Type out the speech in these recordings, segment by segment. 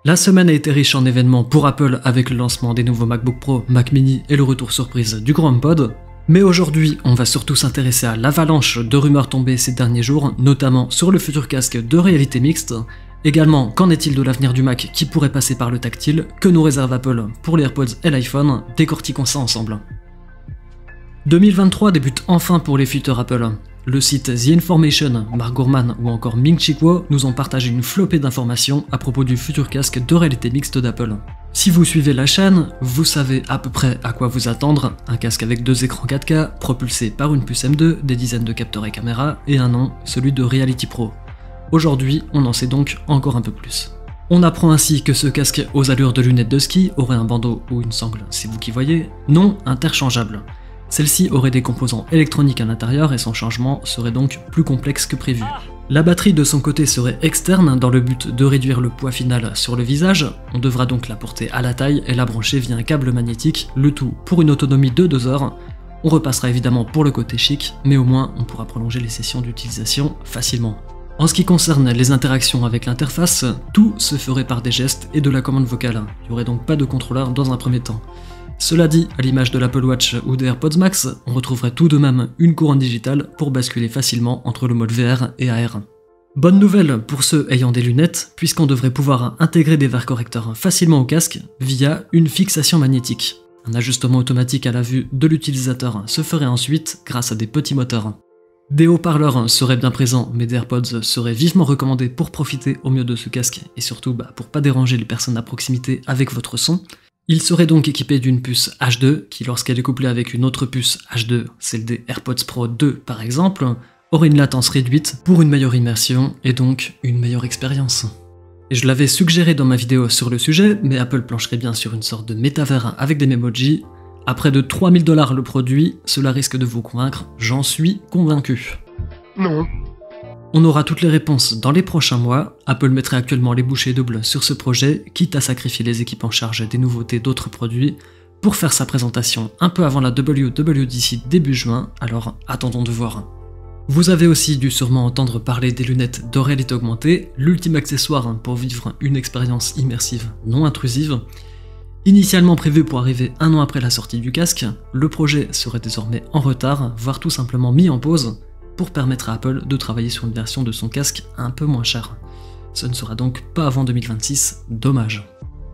La semaine a été riche en événements pour Apple avec le lancement des nouveaux MacBook Pro, Mac Mini et le retour surprise du Grand HomePod. Mais aujourd'hui, on va surtout s'intéresser à l'avalanche de rumeurs tombées ces derniers jours, notamment sur le futur casque de réalité mixte. Également, qu'en est-il de l'avenir du Mac qui pourrait passer par le tactile? Que nous réserve Apple pour les AirPods et l'iPhone? Décortiquons ça ensemble. 2023 débute enfin pour les futurs Apple. Le site The Information, Mark Gurman ou encore Ming-Chi Kuo nous ont partagé une flopée d'informations à propos du futur casque de réalité mixte d'Apple. Si vous suivez la chaîne, vous savez à peu près à quoi vous attendre, un casque avec 2 écrans 4K, propulsé par une puce M2, des dizaines de capteurs et caméras, et un nom, celui de Reality Pro. Aujourd'hui, on en sait donc encore un peu plus. On apprend ainsi que ce casque aux allures de lunettes de ski aurait un bandeau ou une sangle, c'est vous qui voyez, non interchangeable. Celle-ci aurait des composants électroniques à l'intérieur et son changement serait donc plus complexe que prévu. La batterie de son côté serait externe dans le but de réduire le poids final sur le visage, on devra donc la porter à la taille et la brancher via un câble magnétique, le tout pour une autonomie de 2 heures. On repassera évidemment pour le côté chic, mais au moins on pourra prolonger les sessions d'utilisation facilement. En ce qui concerne les interactions avec l'interface, tout se ferait par des gestes et de la commande vocale, il n'y aurait donc pas de contrôleur dans un premier temps. Cela dit, à l'image de l'Apple Watch ou des AirPods Max, on retrouverait tout de même une couronne digitale pour basculer facilement entre le mode VR et AR. Bonne nouvelle pour ceux ayant des lunettes, puisqu'on devrait pouvoir intégrer des verres correcteurs facilement au casque via une fixation magnétique. Un ajustement automatique à la vue de l'utilisateur se ferait ensuite grâce à des petits moteurs. Des haut-parleurs seraient bien présents, mais des AirPods seraient vivement recommandés pour profiter au mieux de ce casque, et surtout pour pas déranger les personnes à proximité avec votre son. Il serait donc équipé d'une puce H2 qui, lorsqu'elle est couplée avec une autre puce H2, celle des AirPods Pro 2 par exemple, aurait une latence réduite pour une meilleure immersion et donc une meilleure expérience. Et je l'avais suggéré dans ma vidéo sur le sujet, mais Apple plancherait bien sur une sorte de métavers avec des Memoji. À près de 3000 $ le produit, cela risque de vous convaincre, j'en suis convaincu. Non. On aura toutes les réponses dans les prochains mois. Apple mettrait actuellement les bouchées doubles sur ce projet, quitte à sacrifier les équipes en charge des nouveautés d'autres produits, pour faire sa présentation un peu avant la WWDC début juin, alors attendons de voir. Vous avez aussi dû sûrement entendre parler des lunettes de réalité augmentée, l'ultime accessoire pour vivre une expérience immersive non intrusive. Initialement prévu pour arriver 1 an après la sortie du casque, le projet serait désormais en retard, voire tout simplement mis en pause, pour permettre à Apple de travailler sur une version de son casque un peu moins chère. Ce ne sera donc pas avant 2026, dommage.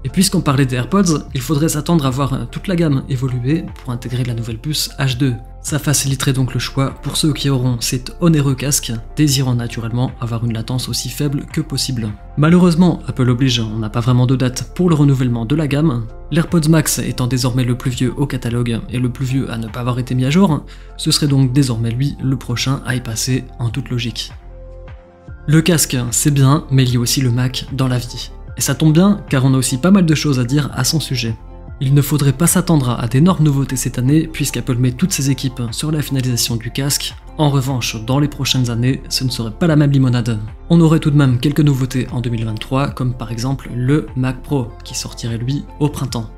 Et puisqu'on parlait des AirPods, il faudrait s'attendre à voir toute la gamme évoluer pour intégrer la nouvelle puce H2. Ça faciliterait donc le choix pour ceux qui auront cet onéreux casque, désirant naturellement avoir une latence aussi faible que possible. Malheureusement, Apple oblige, on n'a pas vraiment de date pour le renouvellement de la gamme. L'AirPods Max étant désormais le plus vieux au catalogue et le plus vieux à ne pas avoir été mis à jour, ce serait donc désormais lui le prochain à y passer en toute logique. Le casque, c'est bien, mais il y a aussi le Mac dans la vie. Et ça tombe bien, car on a aussi pas mal de choses à dire à son sujet. Il ne faudrait pas s'attendre à d'énormes nouveautés cette année, puisqu'Apple met toutes ses équipes sur la finalisation du casque. En revanche, dans les prochaines années, ce ne serait pas la même limonade. On aurait tout de même quelques nouveautés en 2023, comme par exemple le Mac Pro, qui sortirait lui au printemps.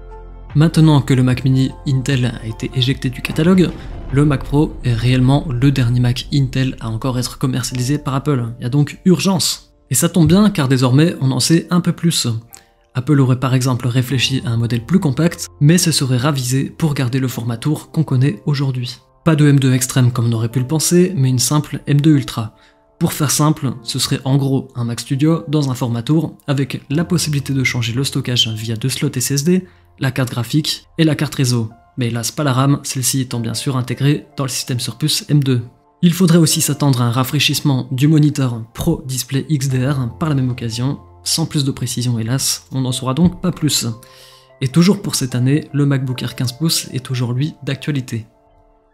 Maintenant que le Mac Mini Intel a été éjecté du catalogue, le Mac Pro est réellement le dernier Mac Intel à encore être commercialisé par Apple. Il y a donc urgence. Et ça tombe bien car désormais on en sait un peu plus. Apple aurait par exemple réfléchi à un modèle plus compact, mais se serait ravisé pour garder le format tour qu'on connaît aujourd'hui. Pas de M2 extrême comme on aurait pu le penser, mais une simple M2 Ultra. Pour faire simple, ce serait en gros un Mac Studio dans un format tour, avec la possibilité de changer le stockage via 2 slots SSD, la carte graphique et la carte réseau. Mais hélas pas la RAM, celle-ci étant bien sûr intégrée dans le système sur puce M2. Il faudrait aussi s'attendre à un rafraîchissement du moniteur Pro Display XDR par la même occasion, sans plus de précision hélas, on n'en saura donc pas plus. Et toujours pour cette année, le MacBook Air 15 pouces est toujours lui d'actualité.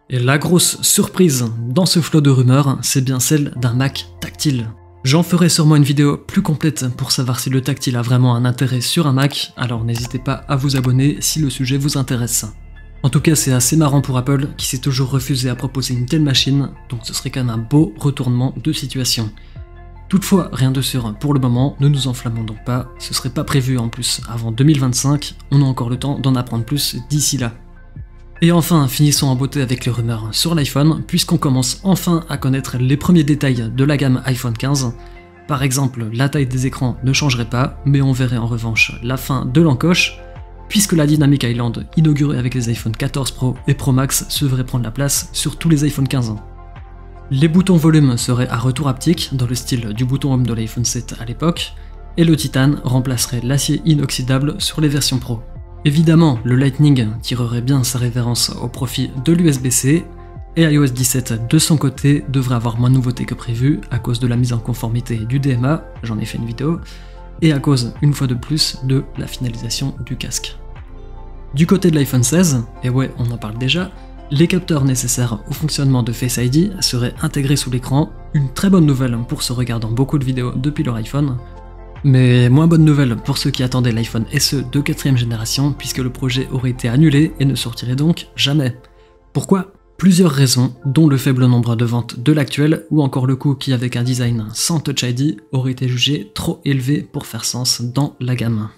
Et la grosse surprise dans ce flot de rumeurs, c'est bien celle d'un Mac tactile. J'en ferai sûrement une vidéo plus complète pour savoir si le tactile a vraiment un intérêt sur un Mac, alors n'hésitez pas à vous abonner si le sujet vous intéresse. En tout cas, c'est assez marrant pour Apple qui s'est toujours refusé à proposer une telle machine, donc ce serait quand même un beau retournement de situation. Toutefois, rien de sûr pour le moment, ne nous enflammons donc pas, ce serait pas prévu en plus avant 2025, on a encore le temps d'en apprendre plus d'ici là. Et enfin, finissons en beauté avec les rumeurs sur l'iPhone, puisqu'on commence enfin à connaître les premiers détails de la gamme iPhone 15. Par exemple, la taille des écrans ne changerait pas, mais on verrait en revanche la fin de l'encoche, puisque la Dynamic Island, inaugurée avec les iPhone 14 Pro et Pro Max, devrait prendre la place sur tous les iPhone 15. Les boutons volume seraient à retour haptique, dans le style du bouton Home de l'iPhone 7 à l'époque, et le titane remplacerait l'acier inoxydable sur les versions Pro. Évidemment, le Lightning tirerait bien sa révérence au profit de l'USB-C, et iOS 17 de son côté devrait avoir moins de nouveautés que prévu à cause de la mise en conformité du DMA, j'en ai fait une vidéo, et à cause, une fois de plus, de la finalisation du casque. Du côté de l'iPhone 16, et ouais, on en parle déjà, les capteurs nécessaires au fonctionnement de Face ID seraient intégrés sous l'écran, une très bonne nouvelle pour ceux regardant beaucoup de vidéos depuis leur iPhone, mais moins bonne nouvelle pour ceux qui attendaient l'iPhone SE de 4ème génération puisque le projet aurait été annulé et ne sortirait donc jamais. Pourquoi ? Plusieurs raisons, dont le faible nombre de ventes de l'actuel, ou encore le coût qui, avec un design sans Touch ID, aurait été jugé trop élevé pour faire sens dans la gamme.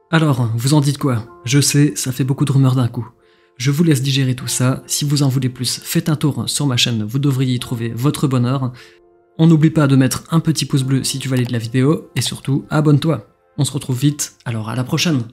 Alors, vous en dites quoi? Je sais, ça fait beaucoup de rumeurs d'un coup. Je vous laisse digérer tout ça, si vous en voulez plus, faites un tour sur ma chaîne, vous devriez y trouver votre bonheur. On n'oublie pas de mettre un petit pouce bleu si tu valides la vidéo, et surtout, abonne-toi. On se retrouve vite, alors à la prochaine!